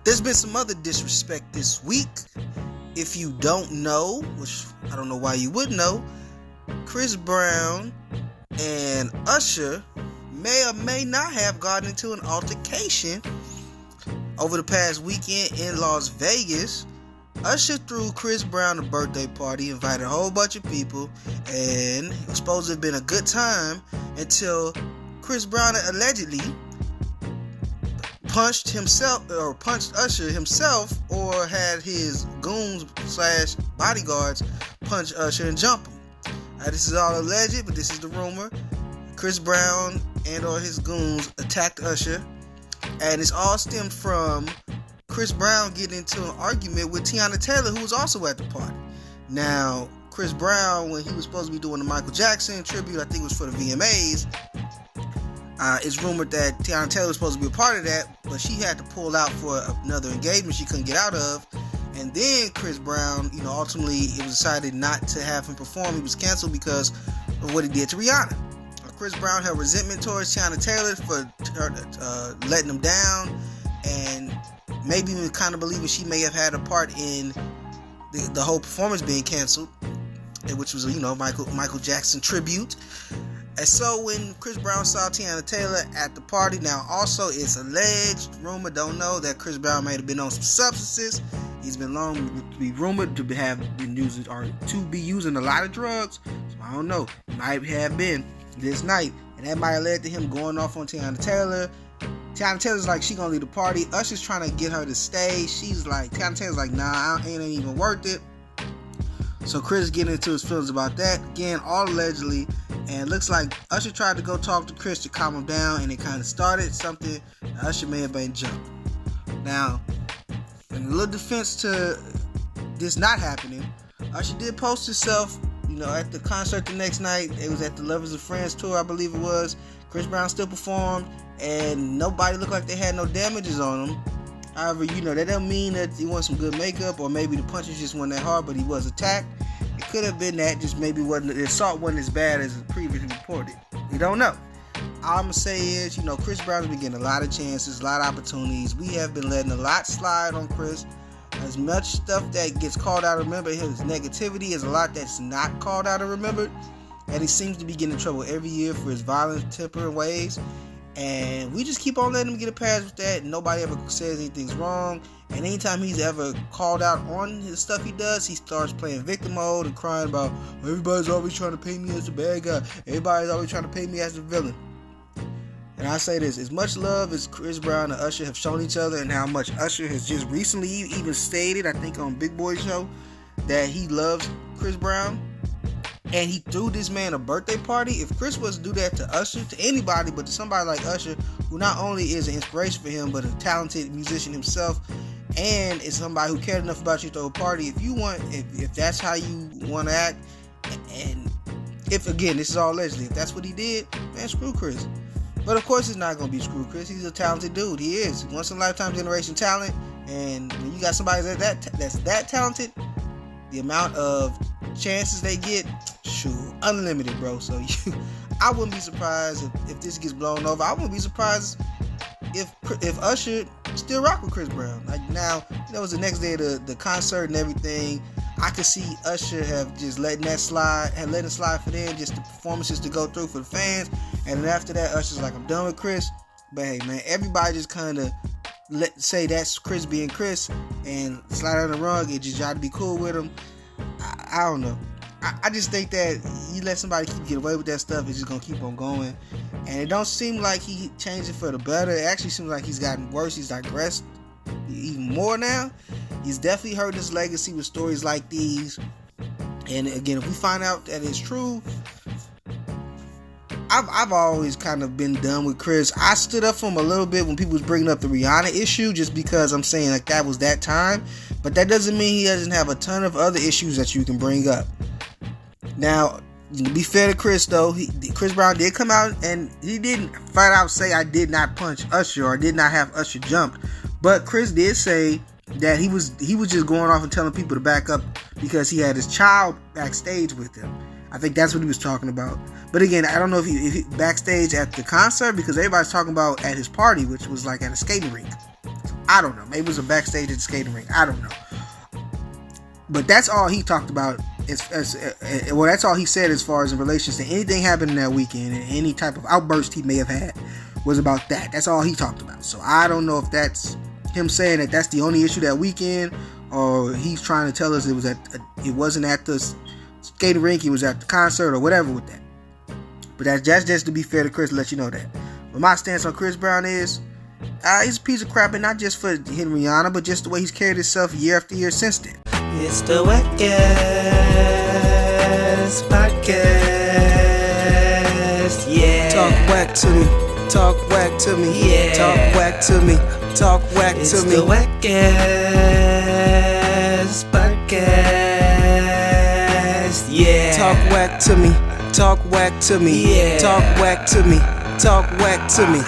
There's been some other disrespect this week. If you don't know, which I don't know why you would know, Chris Brown and Usher may or may not have gotten into an altercation over the past weekend in Las Vegas. Usher threw Chris Brown a birthday party, invited a whole bunch of people, and it was supposed to have been a good time until Chris Brown allegedly punched Usher himself, or had his goons / bodyguards punch Usher and jump him. This is all alleged, but this is the rumor. Chris Brown and or his goons attacked Usher, and it's all stemmed from Chris Brown getting into an argument with Teyana Taylor, who was also at the party. Now, Chris Brown, when he was supposed to be doing the Michael Jackson tribute, I think it was for the VMAs, it's rumored that Teyana Taylor was supposed to be a part of that, but she had to pull out for another engagement she couldn't get out of. And then Chris Brown, ultimately it was decided not to have him perform. He was canceled because of what he did to Rihanna. Chris Brown had resentment towards Teyana Taylor for her letting him down, and maybe even kind of believing she may have had a part in the whole performance being canceled, which was Michael Jackson tribute. And so when Chris Brown saw Teyana Taylor at the party, now also it's alleged, rumor, don't know, that Chris Brown may have been on some substances. He's been known to be rumored to have been using or to be using a lot of drugs. So I don't know, it might have been this night, and that might have led to him going off on Teyana Taylor. Teyana Taylor's like, she gonna leave the party. Usher's trying to get her to stay. Teyana Taylor's like, nah, ain't even worth it. So Chris getting into his feelings about that. Again, all allegedly. And it looks like Usher tried to go talk to Chris to calm him down, and it kind of started something. Usher may have been jumped. Now, in a little defense to this not happening, Usher did post himself, at the concert the next night. It was at the Lovers and Friends tour, I believe it was. Chris Brown still performed, and nobody looked like they had no damages on him. However, that don't mean that he wants some good makeup, or maybe the punches just weren't that hard, but he was attacked. It could have been that, just maybe the assault wasn't as bad as previously reported. We don't know. All I'm going to say is, Chris Brown's been getting a lot of chances, a lot of opportunities. We have been letting a lot slide on Chris. As much stuff that gets called out and remembered, his negativity is a lot that's not called out and remembered. And he seems to be getting in trouble every year for his violent temper and ways. And we just keep on letting him get a pass with that. Nobody ever says anything's wrong. And anytime he's ever called out on his stuff he does, he starts playing victim mode and crying about, everybody's always trying to paint me as the bad guy. Everybody's always trying to paint me as the villain. And I say this, as much love as Chris Brown and Usher have shown each other, and how much Usher has just recently even stated, I think on Big Boy Show, that he loves Chris Brown, and he threw this man a birthday party. If Chris was to do that to Usher, to anybody, but to somebody like Usher, who not only is an inspiration for him, but a talented musician himself, and is somebody who cared enough about you to throw a party, if that's how you want to act, and if, again, this is all allegedly, if that's what he did, man, screw Chris. But of course, it's not going to be screw Chris. He's a talented dude. He is. Once in a lifetime generation talent. And when you got somebody that's that talented, the amount of chances they get, unlimited, bro. So I wouldn't be surprised if this gets blown over. I wouldn't be surprised if Usher still rock with Chris Brown. Like, now, it was the next day of the concert and everything. I could see Usher have just letting it slide for them, just the performances to go through for the fans. And then after that, Usher's like, I'm done with Chris. But hey, man, everybody just kind of say that's Chris being Chris and slide on the rug and just try to be cool with him. I don't know. I just think that you let somebody get away with that stuff, it's just going to keep on going. And it don't seem like he changed it for the better. It actually seems like he's gotten worse. He's digressed even more now. He's definitely hurt his legacy with stories like these. And again, if we find out that it's true, I've always kind of been done with Chris. I stood up for him a little bit when people was bringing up the Rihanna issue, just because I'm saying like that was that time. But that doesn't mean he doesn't have a ton of other issues that you can bring up. Now, to be fair to Chris, though, Chris Brown did come out and he didn't flat out say I did not punch Usher or did not have Usher jumped. But Chris did say that he was just going off and telling people to back up because he had his child backstage with him. I think that's what he was talking about. But again, I don't know if he backstage at the concert, because everybody's talking about at his party, which was like at a skating rink. I don't know. Maybe it was a backstage at the skating rink. I don't know. But that's all he talked about. Well, that's all he said as far as in relations to anything happening that weekend and any type of outburst he may have had was about that. That's all he talked about. So I don't know if that's him saying that that's the only issue that weekend, or he's trying to tell us it wasn't at the skating rink, it was at the concert or whatever with that. But that's just to be fair to Chris, to let you know that. But my stance on Chris Brown is he's a piece of crap, and not just for hitting Rihanna, but just the way he's carried himself year after year since then. It's the WACCast podcast. Yeah. Talk whack to me. Talk whack to me. Yeah. Talk whack to me. Talk whack It's to me. the WACCast podcast. Yeah. Talk whack to me. Talk whack to me. Yeah. Talk whack to me. Talk whack to me.